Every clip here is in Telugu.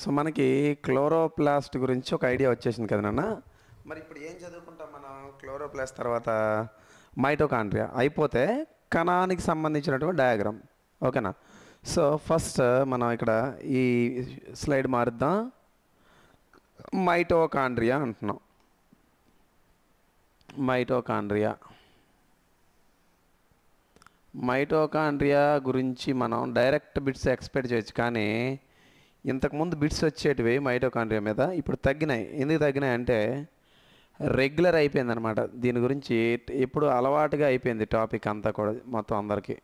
సో మనకి క్లోరోప్లాస్ట్ గురించి ఒక ఐడియా వచ్చేసింది కదా నాన్న. మరి ఇప్పుడు ఏం చదువుకుంటాం మనం? క్లోరోప్లాస్ట్ తర్వాత మైటోకాండ్రియా అయిపోతే కణానికి సంబంధించినటువంటి డయాగ్రామ్. ఓకేనా? సో ఫస్ట్ మనం ఇక్కడ ఈ స్లైడ్ మారుద్దాం. మైటోకాండ్రియా అంటున్నాం. మైటోకాండ్రియా గురించి మనం డైరెక్ట్ బిట్స్ ఎక్స్పెక్ట్ చేయొచ్చు, కానీ ఇంతకుముందు బిట్స్ వచ్చేటివి మైటోకాండ్రియా మీద ఇప్పుడు తగ్గినాయి. ఎందుకు తగ్గినాయి అంటే రెగ్యులర్ అయిపోయింది అనమాట. దీని గురించి ఇప్పుడు అలవాటుగా అయిపోయింది టాపిక్ అంతా కూడా మొత్తం అందరికీ.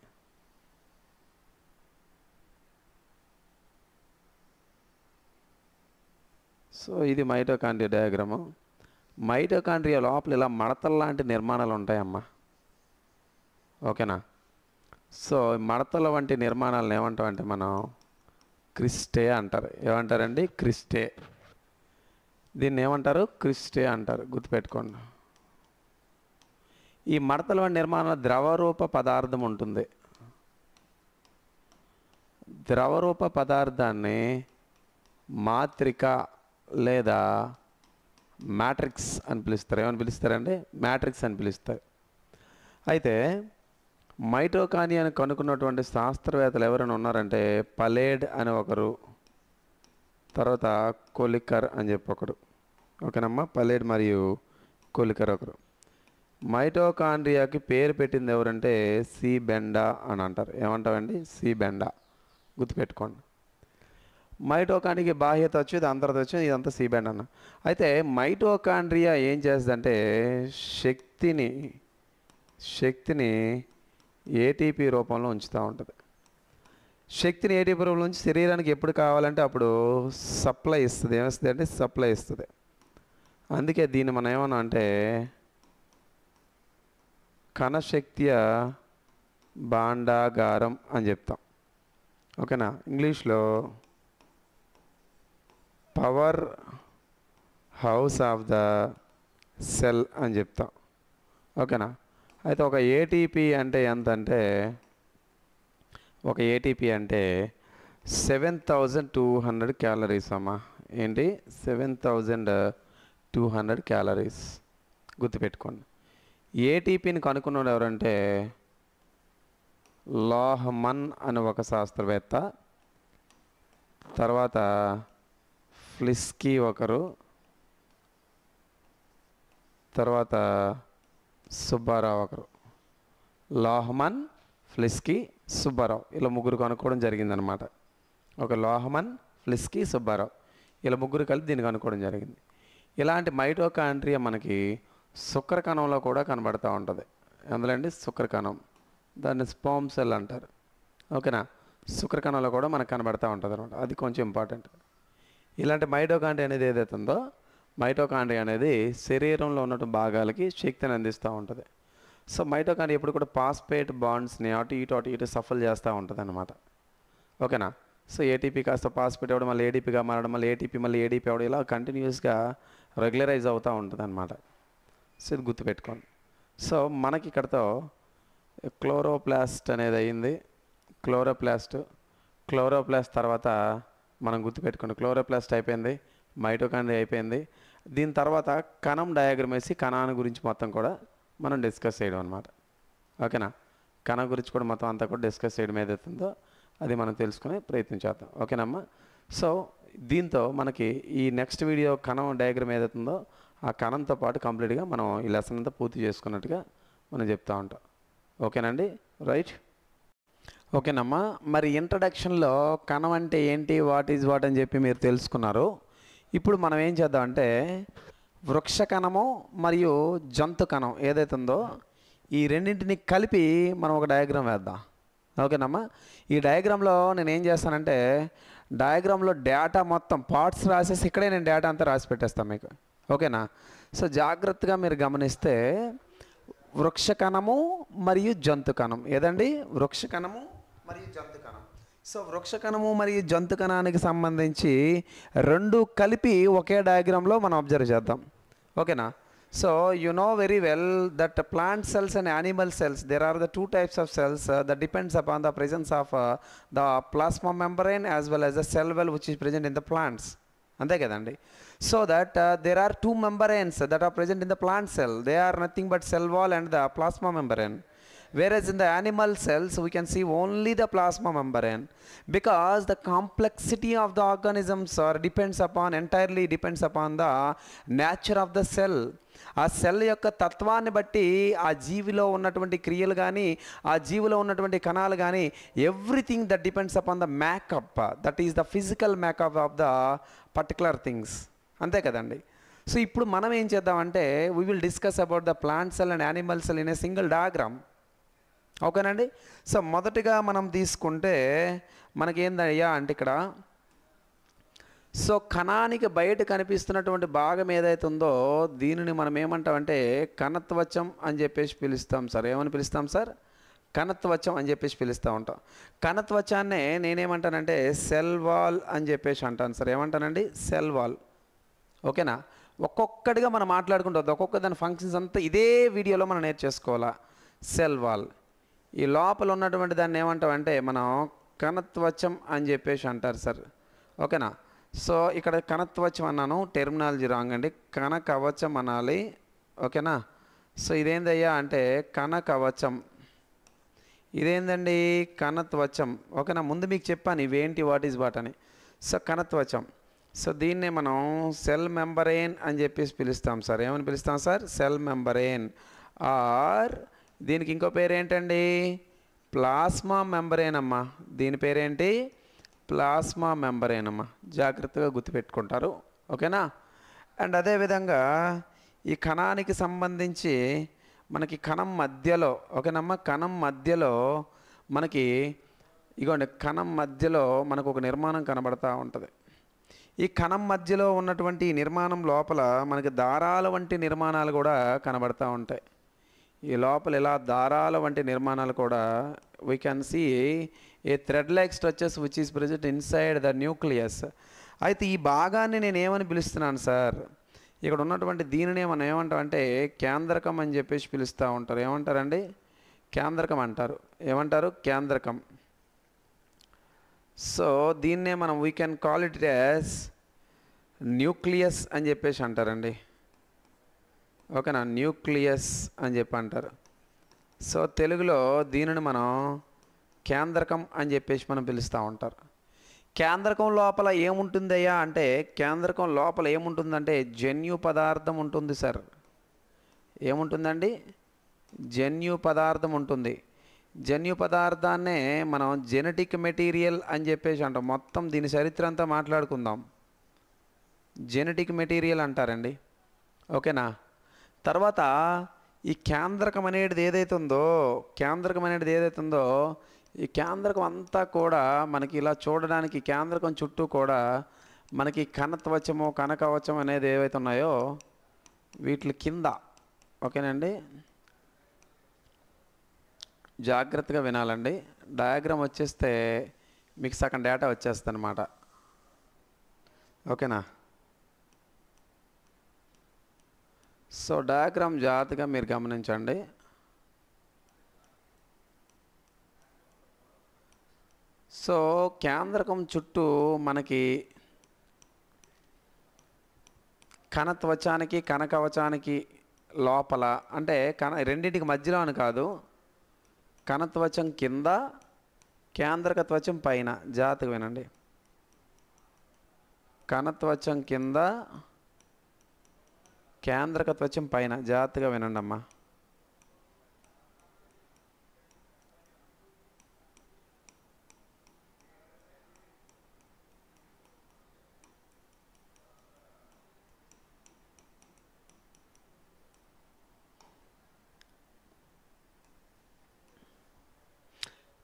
సో ఇది మైటోకాండ్రియా డయాగ్రాము. మైటోకాండ్రియా లోపల ఇలా మడతల లాంటి నిర్మాణాలు ఉంటాయమ్మా. ఓకేనా? సో మడతల వంటి నిర్మాణాలను ఏమంటామంటే మనం క్రిస్టే అంటారు. ఏమంటారండి? క్రిస్టే. దీన్ని ఏమంటారు? క్రిస్టే అంటారు. గుర్తుపెట్టుకోండి. ఈ మడతల వంటి నిర్మాణంలో ద్రవరూప పదార్థం ఉంటుంది. ద్రవరూప పదార్థాన్ని మాత్రిక లేదా మ్యాట్రిక్స్ అని పిలుస్తారు. ఏమని పిలుస్తారండి? మ్యాట్రిక్స్ అని పిలుస్తారు. అయితే మైటోకాండ్రియాని కనుక్కున్నటువంటి శాస్త్రవేత్తలు ఎవరైనా ఉన్నారంటే పలేడ్ అని ఒకరు, తర్వాత కోలికర్ అని చెప్పి ఒకడు. ఓకేనమ్మా? పలేడ్ మరియు కోలికర్ ఒకరు. మైటోకాండ్రియాకి పేరు పెట్టింది ఎవరంటే సి బెండా అని అంటారు. ఏమంటారండి? సి బెండా. గుర్తుపెట్టుకోండి. మైటోకాండ్రియాకి బాహ్యత వచ్చి ఇది అంతర్గత వచ్చి ఇదంతా సి బెండా అన్న. అయితే మైటోకాండ్రియా ఏం చేస్తుందంటే శక్తిని ఏటీపీ రూపంలో ఉంచుతూ ఉంటుంది. శక్తిని ఏటీపీ రూపంలో ఉంచి శరీరానికి ఎప్పుడు కావాలంటే అప్పుడు సప్లై ఇస్తుంది. ఏమిస్తుంది అంటే సప్లై ఇస్తుంది. అందుకే దీన్ని మనం ఏమన్నా అంటే కణశక్తియ భాండాగారం అని చెప్తాం. ఓకేనా? ఇంగ్లీష్లో power house of the cell అని చెప్తాం. ఓకేనా? అయితే ఒక ఏటీపీ అంటే ఎంత అంటే ఒక ఏటీపీ అంటే 7200 క్యాలరీస్ అమ్మా. ఏంటి? 7200 క్యాలరీస్. గుర్తుపెట్టుకోండి. ఏటీపీని కనుక్కున్నాడు ఎవరంటే లాహ్మన్ అని ఒక శాస్త్రవేత్త, తర్వాత ఫ్లిస్కీ ఒకరు, తర్వాత సుబ్బారావు ఒకరు. లాహ్మన్, ఫ్లిస్కీ, సుబ్బారావు ఇలా ముగ్గురు కనుక్కోవడం జరిగిందనమాట. ఒక లాహ్మన్, ఫ్లిస్కీ, సుబ్బారావు ఇలా ముగ్గురు కలిపి దీన్ని కనుక్కోవడం జరిగింది. ఇలాంటి మైటోకాండ్రియా మనకి శుక్రకణంలో కూడా కనబడుతూ ఉంటుంది. అందులో అండి శుక్రకణం, దాన్ని స్పర్మ్ సెల్ అంటారు. ఓకేనా? శుక్రకణంలో కూడా మనకు కనబడుతూ ఉంటుంది అనమాట. అది కొంచెం ఇంపార్టెంట్. ఇలాంటి మైటోకాండ్రియా అనేది ఏదైతే ఉందో మైటోకాండ్రియా అనేది శరీరంలో ఉన్నటువంటి భాగాలకి శక్తిని అందిస్తూ ఉంటుంది. సో మైటోకాండ్రియా ఎప్పుడు కూడా పాస్పేట్ బాండ్స్ని అటు ఇటు సఫల్ చేస్తూ ఉంటుంది అనమాట. ఓకేనా? సో ఏటీపీ కాస్త పాస్పేట్ అవ్వడం, మళ్ళీ ఏడీపీగా మారడం, మళ్ళీ ఏటీపీ మళ్ళీ ఏడీపీ అవ్వడం, ఇలా కంటిన్యూస్గా రెగ్యులరైజ్ అవుతూ ఉంటుంది అనమాట. సో ఇది గుర్తుపెట్టుకోండి. సో మనకి ఇక్కడతో క్లోరోప్లాస్ట్ అనేది అయింది. క్లోరోప్లాస్ట్ తర్వాత మనం గుర్తుపెట్టుకోండి, క్లోరోప్లాస్ట్ అయిపోయింది, మైటోకాండ్రియా అయిపోయింది. దీని తర్వాత కణం డయాగ్రమ్ వేసి కణాన్ని గురించి మొత్తం కూడా మనం డిస్కస్ చేయడం అనమాట. ఓకేనా? కణం గురించి కూడా మొత్తం అంతా కూడా డిస్కస్ చేయడం ఏదైతుందో అది మనం తెలుసుకునే ప్రయత్నం చేద్దాం. ఓకేనమ్మా? సో దీంతో మనకి ఈ నెక్స్ట్ వీడియో కణం డయాగ్రమ్ ఏదైతుందో ఆ కణంతో పాటు కంప్లీట్గా మనం ఈ లెసన్ అంతా పూర్తి చేసుకున్నట్టుగా మనం చెప్తూ ఉంటాం. ఓకేనండి? రైట్. ఓకేనమ్మా? మరి ఇంట్రడక్షన్లో కణం అంటే ఏంటి, వాట్ ఈజ్ వాట్ అని చెప్పి మీరు తెలుసుకున్నారు. ఇప్పుడు మనం ఏం చేద్దామంటే వృక్ష కణము మరియు జంతు కణం ఏదైతే ఉందో ఈ రెండింటిని కలిపి మనం ఒక డయాగ్రామ్ వేద్దాం. ఓకేనమ్మా? ఈ డయాగ్రామ్లో నేను ఏం చేస్తానంటే డయాగ్రామ్లో డేటా మొత్తం పార్ట్స్ రాసేసి ఇక్కడే నేను డేటా అంతా రాసి పెట్టేస్తాను మీకు. ఓకేనా? సో జాగ్రత్తగా మీరు గమనిస్తే వృక్ష కణము మరియు జంతు కణం ఏదండి? వృక్ష కణము మరియు జంతు కణం. సో వృక్ష కణము మరియు జంతు కణానికి సంబంధించి రెండు కలిపి ఒకే డయాగ్రామ్లో మనం అబ్జర్వ్ చేద్దాం. ఓకేనా? So you know very well that plant cells and animal cells, there are the two types of cells that depends upon the presence of the plasma membrane as well as the cell wall which is present in the plants. అంతే కదండి. So that there are two membranes that are present in the plant cell. They are nothing but cell wall and the plasma membrane. Whereas in the animal cells we can see only the plasma membrane, because the complexity of the organisms entirely depends upon the nature of the cell. ఆ సెల్ యొక్క తత్వాన్ని బట్టి ఆ జీవిలో ఉన్నటువంటి క్రియలు కానీ ఆ జీవిలో ఉన్నటువంటి కణాలు కానీ everything that depends upon the makeup, that is the physical makeup of the particular things. అంతే కదండి. సో ఇప్పుడు మనం ఏం చేద్దామంటే we will discuss about the plant cell and animal cell in a single diagram. ఓకేనండి. సో మొదటిగా మనం తీసుకుంటే మనకేందయ్యా అంటే ఇక్కడ సో కణానికి బయట కనిపిస్తున్నటువంటి భాగం ఏదైతే ఉందో దీనిని మనం ఏమంటామంటే కణత్వచం అని చెప్పేసి పిలుస్తాం సార్. ఏమని పిలుస్తాం సార్? కణత్వచం అని చెప్పేసి పిలుస్తూ ఉంటాం. కణత్వచాన్నే నేనేమంటానంటే సెల్ వాల్ అని చెప్పేసి అంటాను సార్. ఏమంటానండి? Cell wall. ఓకేనా? ఒక్కొక్కటిగా మనం మాట్లాడుకుంటుంది, ఒక్కొక్క దాని ఫంక్షన్స్ అంతా ఇదే వీడియోలో మనం నేర్చేసుకోవాలా. సెల్ వాల్, ఈ లోపల ఉన్నటువంటి దాన్ని ఏమంటామంటే మనం కణత్వచం అని చెప్పేసి అంటారు సార్. ఓకేనా? సో ఇక్కడ కణత్వచం అన్నాను, టెర్మినాలజీ రాంగ్ అండి, కణకవచం అనాలి. ఓకేనా? సో ఇదేందయ్యా అంటే కణకవచం, ఇదేందండి కణత్వచం. ఓకేనా? ముందు మీకు చెప్పాను ఇవేంటి, వాట్ ఈజ్ వాట్ అని. సో కణత్వచం. సో దీన్నే మనం సెల్ మెంబరేన్ అని చెప్పేసి పిలుస్తాం సార్. ఏమని పిలుస్తాం సార్? Cell membrane. ఆర్ దీనికి ఇంకో పేరు ఏంటండి? ప్లాస్మా మెంబరేన్ అమ్మా. దీని పేరేంటి? ప్లాస్మా మెంబరేన్ అమ్మా. జాగ్రత్తగా గుర్తుపెట్టుకుంటారు. ఓకేనా? అండ్ అదేవిధంగా ఈ కణానికి సంబంధించి మనకి కణం మధ్యలో, ఓకేనమ్మా, కణం మధ్యలో మనకి ఇగోండి కణం మధ్యలో మనకు ఒక నిర్మాణం కనబడతా ఉంటుంది. ఈ కణం మధ్యలో ఉన్నటువంటి నిర్మాణం లోపల మనకి దారాల వంటి నిర్మాణాలు కూడా కనబడతా ఉంటాయి. ఈ లోపల ఇలా దారాల వంటి నిర్మాణాలు కూడా we can see a thread like structures which is present inside the nucleus. అయితే ఈ భాగాన్ని నేను ఏమని పిలుస్తున్నాను సార్? ఇక్కడ ఉన్నటువంటి దీనినే మనం ఏమంటామంటే కేంద్రకం అని చెప్పేసి పిలుస్తూ ఉంటారు. ఏమంటారండి? కేంద్రకం అంటారు. ఏమంటారు? కేంద్రకం. సో దీన్నే మనం we can call it as nucleus అని చెప్పేసి అంటారండి. ఓకేనా? న్యూక్లియస్ అని చెప్పి అంటారు. సో తెలుగులో దీనిని మనం కేంద్రకం అని చెప్పేసి మనం పిలుస్తూ ఉంటారు. కేంద్రకం లోపల ఏముంటుందయ్యా అంటే కేంద్రకం లోపల ఏముంటుందంటే జన్యు పదార్థం ఉంటుంది సార్. ఏముంటుందండి? జన్యు పదార్థం ఉంటుంది. జన్యు పదార్థాన్నే మనం జెనెటిక్ మెటీరియల్ అని చెప్పేసి అంటాం. మొత్తం దీని చరిత్ర అంతా మాట్లాడుకుందాం. జెనెటిక్ మెటీరియల్ అంటారండి. ఓకేనా? తర్వాత ఈ కేంద్రకం అనేది ఏదైతే ఉందో ఈ కేంద్రకం అంతా కూడా మనకి ఇలా చూడడానికి కేంద్రకం చుట్టూ కూడా మనకి కణత్వచము కణకవచం అనేది ఏవైతే ఉన్నాయో వీటి కింద, ఓకేనండి, జాగ్రత్తగా వినాలండి. డయాగ్రామ్ వచ్చేస్తే మీకు సగం డేటా వచ్చేస్తుంది అన్నమాట. ఓకేనా? సో డయాగ్రామ్ జాగ్రత్తగా మీరు గమనించండి. సో కేంద్రకం చుట్టూ మనకి కణత్వచానికి కణకవచానికి లోపల అంటే రెండింటికి మధ్యలో అని కాదు, కణత్వచం కింద కేంద్రక త్వచం పైన. జాగ్రత్తగా వినండి. కణత్వచం కింద కేంద్రక త్వచం పైన. జాగ్రత్తగా వినండి అమ్మా.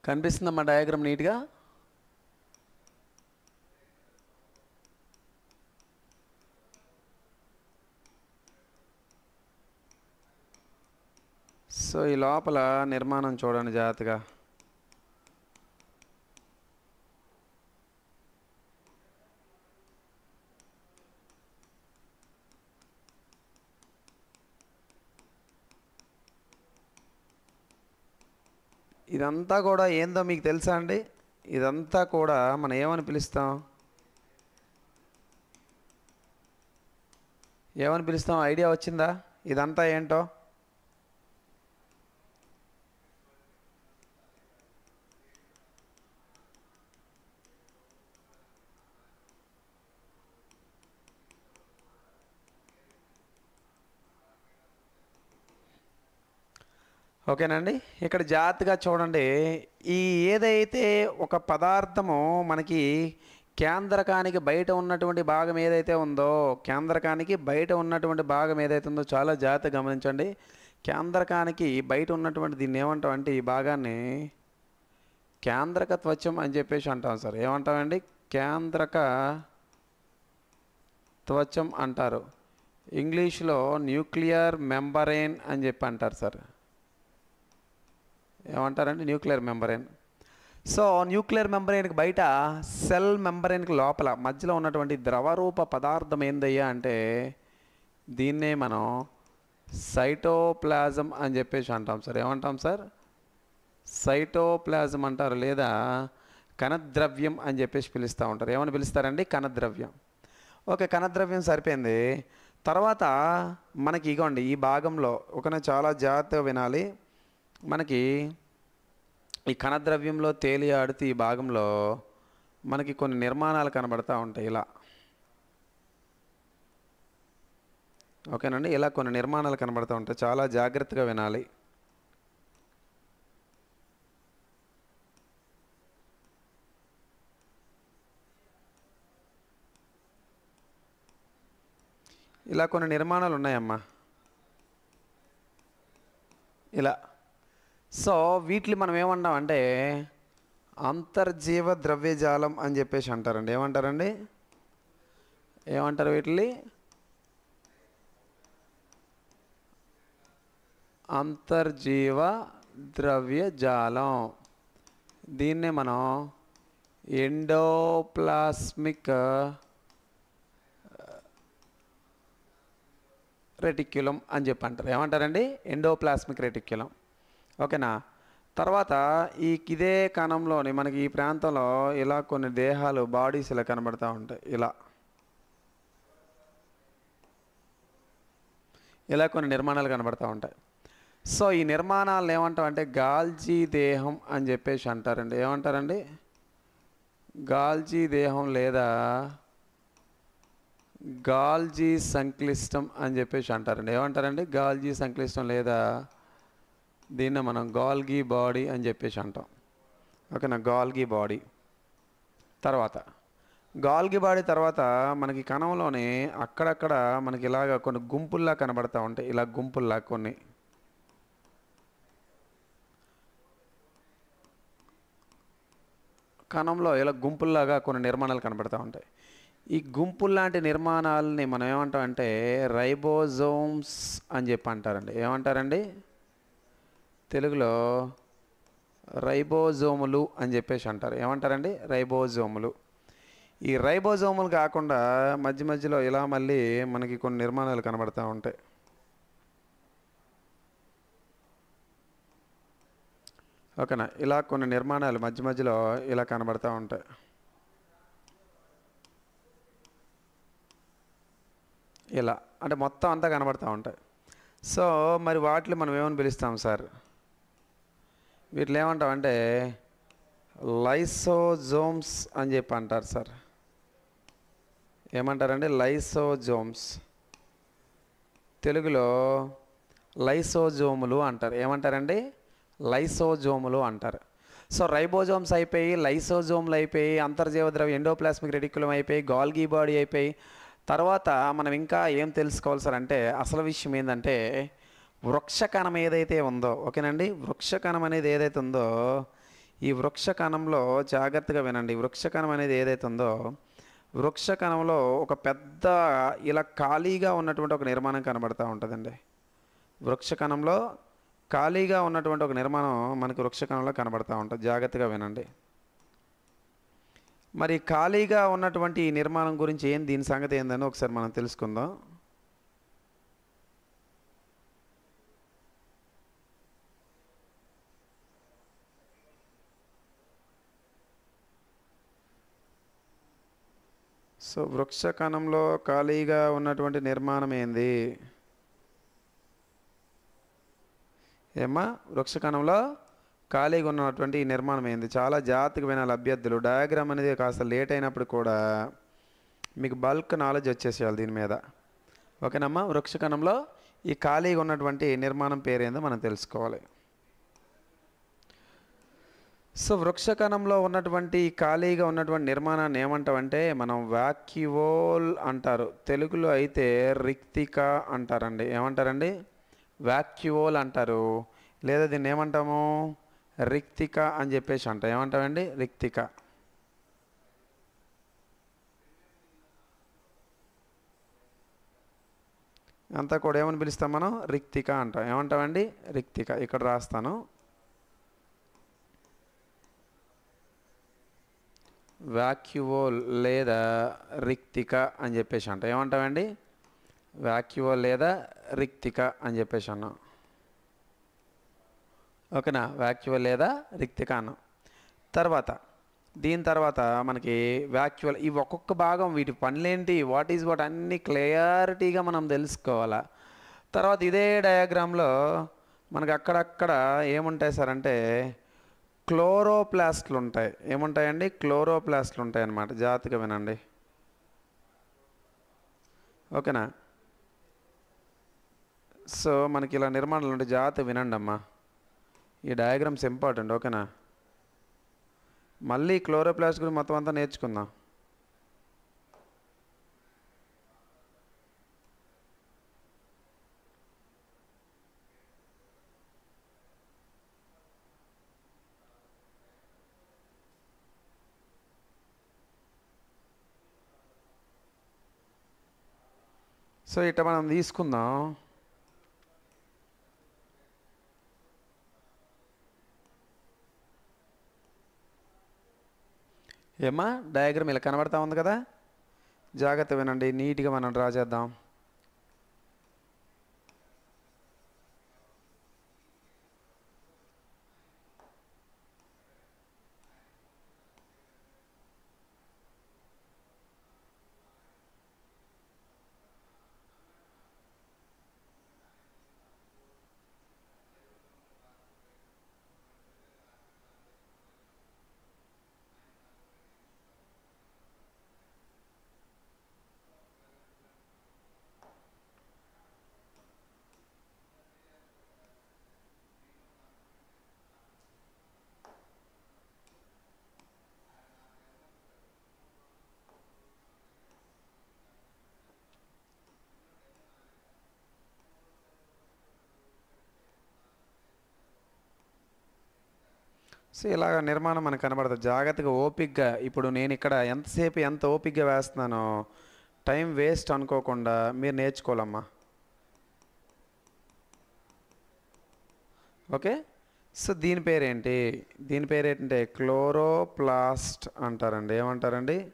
కనిపిస్తుందమ్మా డయాగ్రామ్ నీట్గా? సో ఈ లోపల నిర్మాణం చూడండి జాగ్రత్తగా. ఇదంతా కూడా ఏందో మీకు తెలుసా అండి? ఇదంతా కూడా మనం ఏమని పిలుస్తాం? ఏమని పిలుస్తాం? ఐడియా వచ్చిందా ఇదంతా ఏంటో? ఓకేనండి. ఇక్కడ జాగ్రత్తగా చూడండి. ఈ ఏదైతే ఒక పదార్థము మనకి కేంద్రకానికి బయట ఉన్నటువంటి భాగం ఏదైతే ఉందో, కేంద్రకానికి బయట ఉన్నటువంటి భాగం ఏదైతే ఉందో చాలా జాగ్రత్తగా గమనించండి. కేంద్రకానికి బయట ఉన్నటువంటి దీన్ని ఏమంటాం అంటే ఈ భాగాన్ని కేంద్రక త్వచం అని చెప్పేసి అంటాం సార్. ఏమంటామండి? కేంద్రక త్వచం అంటారు. ఇంగ్లీష్లో న్యూక్లియర్ మెంబరేన్ అని చెప్పి అంటారు సార్. ఏమంటారంటే న్యూక్లియర్ మెంబరేన్. సో న్యూక్లియర్ మెంబరేన్కి బయట సెల్ మెంబరేన్కి లోపల మధ్యలో ఉన్నటువంటి ద్రవరూప పదార్థం ఏందయ్యా అంటే దీన్నే మనం సైటోప్లాజం అని చెప్పేసి అంటాం సార్. ఏమంటాం సార్? సైటోప్లాజం అంటారు, లేదా కణద్రవ్యం అని చెప్పేసి పిలుస్తూ ఉంటారు. ఏమని పిలుస్తారండి? కణద్రవ్యం. ఓకే, కణద్రవ్యం సరిపోయింది. తర్వాత మనకి ఇగోండి ఈ భాగంలో ఒకనే చాలా జాగ్రత్తగా వినాలి. మనకి ఈ కణద్రవ్యంలో తేలియాడుతూ ఈ భాగంలో మనకి కొన్ని నిర్మాణాలు కనబడతా ఉంటాయి ఇలా. ఓకేనండి, ఇలా కొన్ని నిర్మాణాలు కనబడుతూ ఉంటాయి, చాలా జాగ్రత్తగా వినాలి. ఇలా కొన్ని నిర్మాణాలు ఉన్నాయమ్మా ఇలా. సో వీటిని మనం ఏమన్నాం అంటే అంతర్జీవ ద్రవ్యజాలం అని చెప్పేసి అంటారండి. ఏమంటారండి? ఏమంటారు వీటిని? అంతర్జీవ ద్రవ్యజాలం. దీన్నే మనం ఎండోప్లాస్మిక్ రెటిక్యులం అని చెప్పి అంటారు. ఏమంటారండి? Endoplasmic reticulum. ఓకేనా? తర్వాత ఇదే కణంలోని మనకి ఈ ప్రాంతంలో ఇలా కొన్ని దేహాలు బాడీస్ ఇలా కనబడుతూ ఉంటాయి ఇలా కొన్ని నిర్మాణాలు కనబడుతూ ఉంటాయి. సో ఈ నిర్మాణాలను ఏమంటాం అంటే గాల్జీ దేహం అని చెప్పేసి అంటారండి. ఏమంటారండి? గాల్జీ దేహం లేదా గాల్జీ సంక్లిష్టం అని చెప్పేసి అంటారండి. ఏమంటారండి? గాల్జీ సంక్లిష్టం లేదా దీన్ని మనం గాల్గీ బాడీ అని చెప్పేసి అంటాం. ఓకేనా? గాల్గీ బాడీ. తర్వాత గాల్గీ బాడీ తర్వాత మనకి కణంలోనే అక్కడక్కడ మనకి ఇలాగ కొన్ని గుంపుల్లా కనబడతా ఉంటాయి. ఇలా గుంపుల్లా కొన్ని కణంలో ఇలా గుంపుల్లాగా కొన్ని నిర్మాణాలు కనబడుతూ ఉంటాయి. ఈ గుంపుల్లాంటి నిర్మాణాలని మనం ఏమంటామంటే రైబోజోమ్స్ అని చెప్పి అంటారండి. ఏమంటారండి? తెలుగులో రైబోజోములు అని చెప్పేసి అంటారు. ఏమంటారండి? రైబోజోములు. ఈ రైబోజోములు కాకుండా మధ్య మధ్యలో ఇలా మళ్ళీ మనకి కొన్ని నిర్మాణాలు కనబడుతూ ఉంటాయి. ఓకేనా? ఇలా కొన్ని నిర్మాణాలు మధ్య మధ్యలో ఇలా కనబడుతూ ఉంటాయి. ఇలా అంటే మొత్తం అంతా కనబడుతూ ఉంటాయి. సో మరి వాటిని మనం ఏమని పిలుస్తాం సార్? వీటిని ఏమంటామంటే లైసోజోమ్స్ అని చెప్పి అంటారు సార్. ఏమంటారండి? లైసోజోమ్స్. తెలుగులో లైసోజోములు అంటారు. ఏమంటారండి? లైసోజోములు అంటారు. సో రైబోజోమ్స్ అయిపోయి, లైసోజోములు అయిపోయి, అంతర్జీవ ద్రవ్య ఎండోప్లాస్మిక్ రెటిక్యులం అయిపోయి, గాల్గీ బాడీ అయిపోయి, తర్వాత మనం ఇంకా ఏం తెలుసుకోవాలి సార్ అంటే అసలు విషయం ఏంటంటే వృక్షకణం ఏదైతే ఉందో, ఓకేనండి, వృక్షకణం అనేది ఏదైతే ఉందో ఈ వృక్షకణంలో జాగ్రత్తగా వినండి. వృక్షకణం అనేది ఏదైతే ఉందో వృక్షకణంలో ఒక పెద్ద ఇలా ఖాళీగా ఉన్నటువంటి ఒక నిర్మాణం కనబడుతూ ఉంటుందండి. వృక్షకణంలో ఖాళీగా ఉన్నటువంటి ఒక నిర్మాణం మనకు వృక్షకణంలో కనబడుతూ ఉంటుంది. జాగ్రత్తగా వినండి. మరి ఖాళీగా ఉన్నటువంటి ఈ నిర్మాణం గురించి దీని సంగతి ఏందని ఒకసారి మనం తెలుసుకుందాం. సో వృక్ష కణంలో ఖాళీగా ఉన్నటువంటి నిర్మాణం ఏంది? ఏమ్మా, వృక్ష కణంలో ఖాళీగా ఉన్నటువంటి ఈ నిర్మాణం ఏంది? చాలా జాగ్రత్తగా వినాలి అభ్యర్థులు. డయాగ్రామ్ అనేది కాస్త లేట్ అయినప్పుడు కూడా మీకు బల్క్ నాలెడ్జ్ వచ్చేసేయాలి దీని మీద. ఓకేనమ్మా? వృక్ష కణంలో ఈ ఖాళీగా ఉన్నటువంటి నిర్మాణం పేరేందో మనం తెలుసుకోవాలి. సో వృక్ష కణంలో ఉన్నటువంటి ఖాళీగా ఉన్నటువంటి నిర్మాణాన్ని ఏమంటామంటే మనం వాక్యూోల్ అంటారు. తెలుగులో అయితే రిక్తిక అంటారండి. ఏమంటారండి? వాక్యూోల్ అంటారు. లేదా దీన్ని ఏమంటాము? రిక్తిక అని చెప్పేసి అంటాం. ఏమంటామండి? రిక్తిక. అంతా కూడా ఏమని పిలుస్తాం మనం? రిక్తిక అంటాం. ఏమంటామండి? రిక్తిక. ఇక్కడ రాస్తాను. వాక్యూోల్ లేదా రిక్తిక అని చెప్పేసి అంటాం. ఏమంటామండి? వాక్యూోల్ లేదా రిక్తిక అని చెప్పేసి అన్నాం. ఓకేనా? వాక్యూోల్ లేదా రిక్తిక అన్నాం. దీని తర్వాత మనకి వాక్యూల్, ఈ ఒక్కొక్క భాగం వీటి పనులేంటి, వాట్ ఈజ్ వాట్ అన్నీ క్లియారిటీగా మనం తెలుసుకోవాలా. తర్వాత ఇదే డయాగ్రామ్లో మనకి అక్కడక్కడ ఏముంటాయి సార్ అంటే క్లోరోప్లాస్ట్లు ఉంటాయి. ఏముంటాయండి? క్లోరోప్లాస్ట్లు ఉంటాయి అన్నమాట. జాగ్రత్తగా వినండి. ఓకేనా? సో మనకి ఇలా నిర్మాణాలు ఉంటాయి. జాగ్రత్తగా వినండి అమ్మా. ఈ డయాగ్రామ్స్ ఇంపార్టెంట్. ఓకేనా? మళ్ళీ క్లోరోప్లాస్ట్ గురించి మొత్తం అంతా నేర్చుకుందాం. సో ఇట్లా మనం తీసుకుందాం. ఏమా, డయాగ్రామ్ ఇలా కనబడతా ఉంది కదా? జాగ్రత్త వినండి. నీట్గా మనం డ్రా చేద్దాం. సో ఇలాగ నిర్మాణం మనకు కనబడుతుంది. జాగ్రత్తగా ఓపిక్గా, ఇప్పుడు నేను ఇక్కడ ఎంతసేపు ఎంత ఓపిక్గా వేస్తున్నానో టైం వేస్ట్ అనుకోకుండా మీరు నేర్చుకోవాలమ్మా. ఓకే? సో దీని పేరేంటి? దీని పేరేంటంటే క్లోరోప్లాస్ట్ అంటారండి. ఏమంటారండి?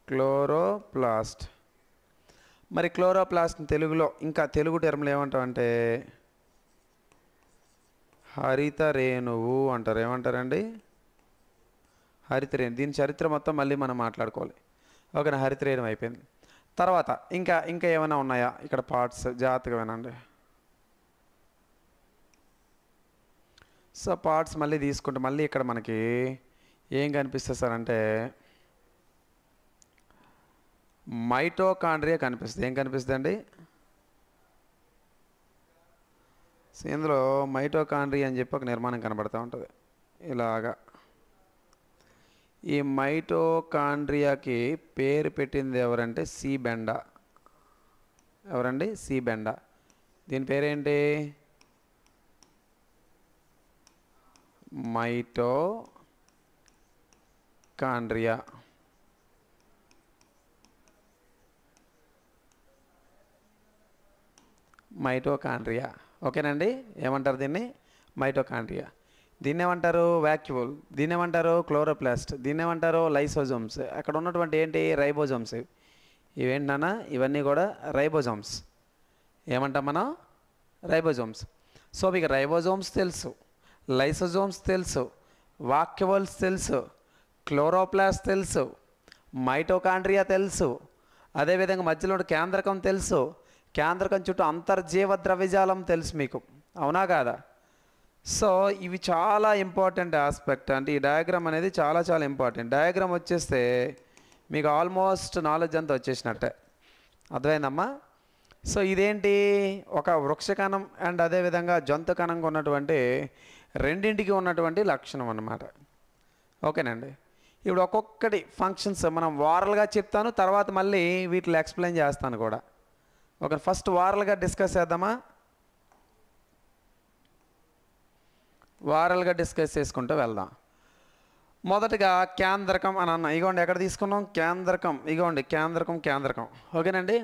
క్లోరోప్లాస్ట్. మరి క్లోరోప్లాస్ట్ తెలుగులో, ఇంకా తెలుగు టర్మ్లు ఏమంటామంటే హరిత రేణువు అంటారు. ఏమంటారండి? హరిత రేణు. దీని చరిత్ర మొత్తం మళ్ళీ మనం మాట్లాడుకోవాలి. ఓకేనా? హరిత రేణువు అయిపోయింది. తర్వాత ఇంకా ఏమైనా ఉన్నాయా ఇక్కడ పార్ట్స్? జాగ్రత్తగా వినండి. సో పార్ట్స్ మళ్ళీ తీసుకుంటే మళ్ళీ ఇక్కడ మనకి ఏం కనిపిస్తుంది సార్ అంటే మైటోకాండ్రియా కనిపిస్తుంది. ఏం కనిపిస్తుంది అండి? సో ఇందులో మైటోకాండ్రియా అని చెప్పి ఒక నిర్మాణం కనబడుతూ ఉంటుంది ఇలాగా. ఈ మైటోకాండ్రియాకి పేరు పెట్టింది ఎవరంటే సి బెండా. ఎవరండి? సి బెండా. దీని పేరేంటి? మైటోకాండ్రియా. మైటోకాండ్రియా. ఓకేనండి? ఏమంటారు దీన్ని? మైటోకాండ్రియా. దీన్ని ఏమంటారు? వాక్యూల్. దీన్ని ఏమంటారు? క్లోరోప్లాస్ట్. దీన్ని ఏమంటారు? లైసోజోమ్స్. అక్కడ ఉన్నటువంటి ఏంటి? రైబోజోమ్స్. ఇవేంటన్నా? ఇవన్నీ కూడా రైబోజోమ్స్. ఏమంటాం మనం? రైబోజోమ్స్. సో మీకు రైబోజోమ్స్ తెలుసు, లైసోజోమ్స్ తెలుసు, వాక్యూల్స్ తెలుసు, క్లోరోప్లాస్ట్ తెలుసు, మైటోకాండ్రియా తెలుసు, అదేవిధంగా మధ్యలో ఉన్న కేంద్రకం తెలుసు, కేంద్రకం చుట్టూ అంతర్జీవ ద్రవ్యజాలం తెలుసు మీకు, అవునా కాదా? సో ఇవి చాలా ఇంపార్టెంట్ ఆస్పెక్ట్. అంటే ఈ డయాగ్రామ్ అనేది చాలా చాలా ఇంపార్టెంట్. డయాగ్రామ్ వచ్చేస్తే మీకు ఆల్మోస్ట్ నాలెడ్జ్ అంతా వచ్చేసినట్టే, అర్థమైందమ్మా? సో ఇదేంటి, ఒక వృక్షకణం అండ్ అదేవిధంగా జంతు కణంగా ఉన్నటువంటి రెండింటికి ఉన్నటువంటి లక్షణం అన్నమాట. ఓకేనండి. ఇప్పుడు ఒక్కొక్కటి ఫంక్షన్స్ మనం వారల్గా చెప్తాను, తర్వాత మళ్ళీ వీటిలో ఎక్స్ప్లెయిన్ చేస్తాను కూడా. ఓకే, ఫస్ట్ వారల్గా డిస్కస్ చేద్దామా? వారల్గా డిస్కస్ చేసుకుంటూ వెళ్దాం. మొదటగా కేంద్రకం అని అన్న, ఇగోండి ఎక్కడ తీసుకున్నాం, కేంద్రకం, ఇగోండి కేంద్రకం. ఓకేనండి.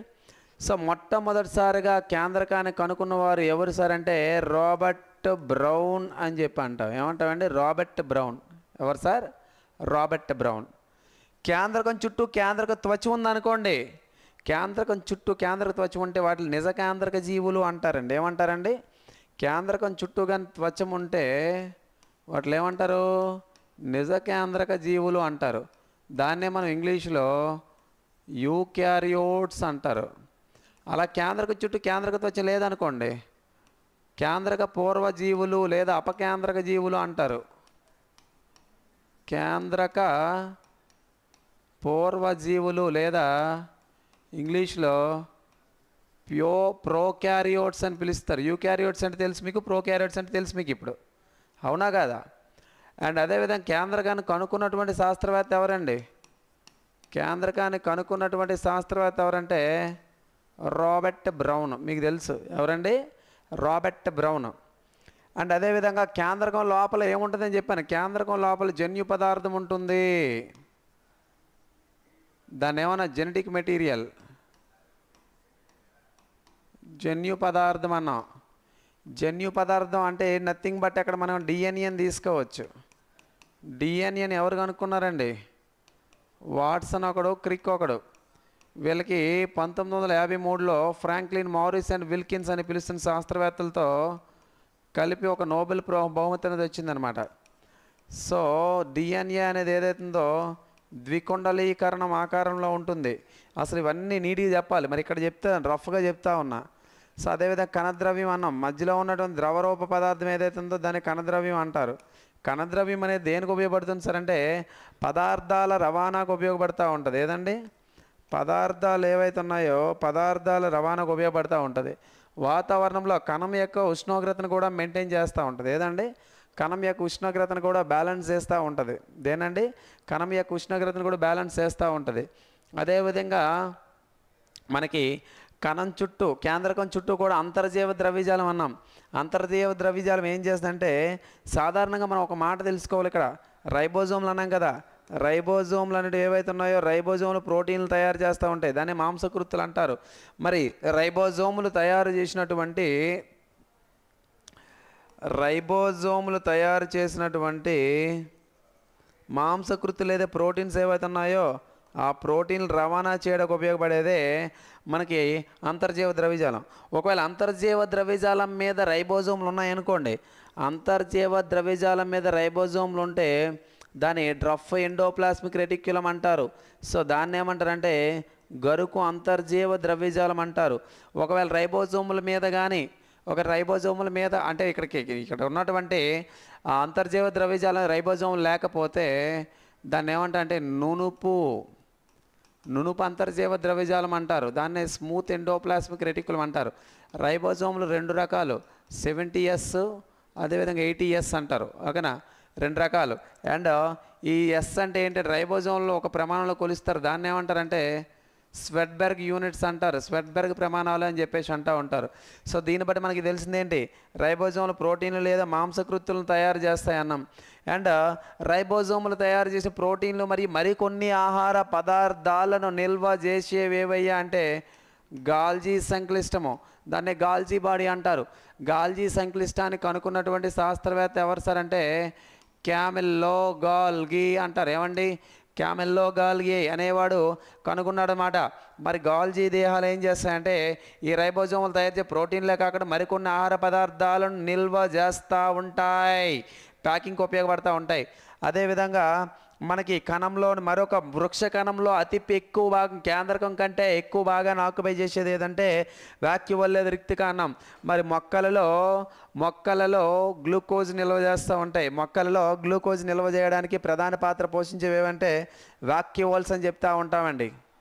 సో మొట్టమొదటిసారిగా కేంద్రకాన్ని కనుక్కున్నవారు ఎవరు సార్ అంటే రాబర్ట్ బ్రౌన్ అని చెప్పి అంటాం. ఏమంటామండి? Robert Brown. ఎవరు సార్? Robert Brown. కేంద్రకం చుట్టూ కేంద్రక త్వచం ఉందనుకోండి, కేంద్రకం చుట్టూ కేంద్రక త్వచం ఉంటే వాటిని నిజ కేంద్రక జీవులు అంటారండి. ఏమంటారండి? కేంద్రకం చుట్టూ కానీ త్వచం ఉంటే వాటిని ఏమంటారు? నిజ కేంద్రక జీవులు అంటారు. దాన్నే మనం ఇంగ్లీష్లో యూకారియోట్స్ అంటారు. అలా కేంద్రక చుట్టూ కేంద్రక త్వచం లేదనుకోండి, కేంద్రక పూర్వజీవులు లేదా అపకేంద్రక జీవులు అంటారు. కేంద్రక పూర్వజీవులు లేదా ఇంగ్లీష్లో ప్రోకారియోట్స్ అని పిలుస్తారు. యూకారియోట్స్ అంటే తెలుసు మీకు, ప్రోకారియోట్స్ అంటే తెలుసు మీకు ఇప్పుడు, అవునా కాదా? అండ్ అదేవిధంగా కేంద్రకాన్ని కనుక్కున్నటువంటి శాస్త్రవేత్త ఎవరండి? కేంద్రకాన్ని కనుక్కున్నటువంటి శాస్త్రవేత్త ఎవరంటే రాబర్ట్ బ్రౌన్. మీకు తెలుసు ఎవరండి? Robert brown. అండ్ అదేవిధంగా కేంద్రకం లోపల ఏముంటుందని చెప్పాను, కేంద్రకం లోపల జన్యు పదార్థం ఉంటుంది. దాన్ని ఏమన్నా జెనెటిక్ మెటీరియల్, జన్యు పదార్థం అన్నాం. జన్యు పదార్థం అంటే నథింగ్ బట్ అక్కడ మనం డిఎన్ఏని తీసుకోవచ్చు. డిఎన్ఏని ఎవరు కనుక్కున్నారండి? వాట్సన్ ఒకడు, క్రిక్ ఒకడు. వీళ్ళకి 1953లో ఫ్రాంక్లిన్ మారిస్ అండ్ విల్కిన్స్ అని పిలుస్తున్న శాస్త్రవేత్తలతో కలిపి ఒక నోబెల్ బహుమతి అనేది వచ్చిందనమాట. సో డిఎన్ఏ అనేది ఏదైతుందో ద్వికుండలీకరణం ఆకారంలో ఉంటుంది. అసలు ఇవన్నీ నీట్గా చెప్పాలి, మరి ఇక్కడ చెప్తే రఫ్గా చెప్తా ఉన్నా. సో అదేవిధంగా కణద్రవ్యం అన్నాం. మధ్యలో ఉన్నటువంటి ద్రవరూప పదార్థం ఏదైతుందో దాన్ని కణద్రవ్యం అంటారు. కణద్రవ్యం అనేది దేనికి ఉపయోగపడుతుంది సార్ అంటే పదార్థాల రవాణాకు ఉపయోగపడుతూ ఉంటుంది. ఏదండి? పదార్థాలు ఏవైతే ఉన్నాయో పదార్థాల రవాణాకు ఉపయోగపడుతూ ఉంటుంది. వాతావరణంలో కణం యొక్క ఉష్ణోగ్రతను కూడా మెయింటైన్ చేస్తూ ఉంటుంది. ఏదండి? కణం యొక్క ఉష్ణోగ్రతను కూడా బ్యాలెన్స్ చేస్తూ ఉంటుంది. దేనండి? కణం యొక్క ఉష్ణోగ్రతను కూడా బ్యాలెన్స్ చేస్తూ ఉంటుంది. అదేవిధంగా మనకి కణం చుట్టూ కేంద్రకం చుట్టూ కూడా అంతర్జీవ ద్రవ్యజాలం అన్నాం. అంతర్జీవ ద్రవ్యజాలం ఏం చేస్తుందంటే సాధారణంగా మనం ఒక మాట తెలుసుకోవాలి. ఇక్కడ రైబోజోమ్లు అన్నాం కదా, రైబోజోమ్లు అనేవి ఏవైతే ఉన్నాయో రైబోజోమ్లు ప్రోటీన్లు తయారు చేస్తూ ఉంటాయి. దాన్ని మాంసకృతులు అంటారు. మరి రైబోజోములు తయారు చేసినటువంటి మాంసకృతులు లేదా ప్రోటీన్స్ ఏవైతే ఉన్నాయో ఆ ప్రోటీన్లు రవాణా చేయడానికి ఉపయోగపడేదే మనకి అంతర్జీవ ద్రవ్యజాలం. ఒకవేళ అంతర్జీవ ద్రవ్యజాలం మీద రైబోజోమ్లు ఉన్నాయనుకోండి, అంతర్జీవ ద్రవ్యజాలం మీద రైబోజోమ్లు ఉంటే దాన్ని డ్రఫ్ ఎండోప్లాస్మిక్ రెటిక్యులం అంటారు. సో దాన్ని ఏమంటారంటే గరుకు అంతర్జీవ ద్రవ్యజాలం అంటారు. ఒకవేళ రైబోజోముల మీద కానీ రైబోజోముల మీద అంటే ఇక్కడ ఉన్నటువంటి అంతర్జీవ ద్రవ్యజాలం రైబోజోములు లేకపోతే దాన్ని ఏమంటారంటే నునుపు అంతర్జీవ ద్రవ్యజాలం అంటారు. దాన్నే స్మూత్ ఎండోప్లాస్మిక్ రెటిక్యులం అంటారు. రైబోజోములు రెండు రకాలు, 70S అదేవిధంగా 80S అంటారు. ఓకేనా? రెండు రకాలు. అండ్ ఈ ఎస్ అంటే ఏంటి, రైబోజోమ్లో ఒక ప్రమాణంలో కొలుస్తారు. దాన్ని ఏమంటారంటే స్వెట్బెర్గ్ యూనిట్స్ అంటారు. స్వెట్బెర్గ్ ప్రమాణాలు అని చెప్పేసి అంటూ ఉంటారు. సో దీన్ని బట్టి మనకి తెలిసిందేంటి, రైబోజోములు ప్రోటీన్లు లేదా మాంసకృతులను తయారు చేస్తాయి అన్నాం. అండ్ రైబోజోములు తయారు చేసే ప్రోటీన్లు మరికొన్ని ఆహార పదార్థాలను నిల్వ చేసేవేవయ్యా అంటే గాల్జీ సంక్లిష్టము, దాన్ని గాల్జీ బాడీ అంటారు. గాల్జీ సంక్లిష్టాన్ని కనుక్కున్నటువంటి శాస్త్రవేత్త ఎవరు సార్ అంటే క్యామిల్లో గాల్గీ అంటారు. ఏమండి? క్యామిల్లో గాల్గీ అనేవాడు కనుగొన్నాడు అన్నమాట. మరి గాల్జీ దేహాలు ఏం చేస్తాయంటే ఈ రైబోజోములు తయారు చేసే ప్రోటీన్లే కాకుండా మరికొన్ని ఆహార పదార్థాలను నిల్వ చేస్తూ ఉంటాయి, ప్యాకింగ్కి ఉపయోగపడుతూ ఉంటాయి. అదేవిధంగా మనకి కణంలో మరొక వృక్ష కణంలో అతి ఎక్కువ భాగం కేంద్రకం కంటే ఎక్కువ భాగాన్ని ఆక్యుపై చేసేది ఏదంటే వాక్యూల్ లేదా రిక్తి కణం. మరి మొక్కలలో గ్లూకోజ్ నిల్వ చేస్తూ ఉంటాయి. మొక్కలలో గ్లూకోజ్ నిల్వ చేయడానికి ప్రధాన పాత్ర పోషించేవి ఏవంటే వాక్యూల్స్ అని చెప్తూ ఉంటామండి.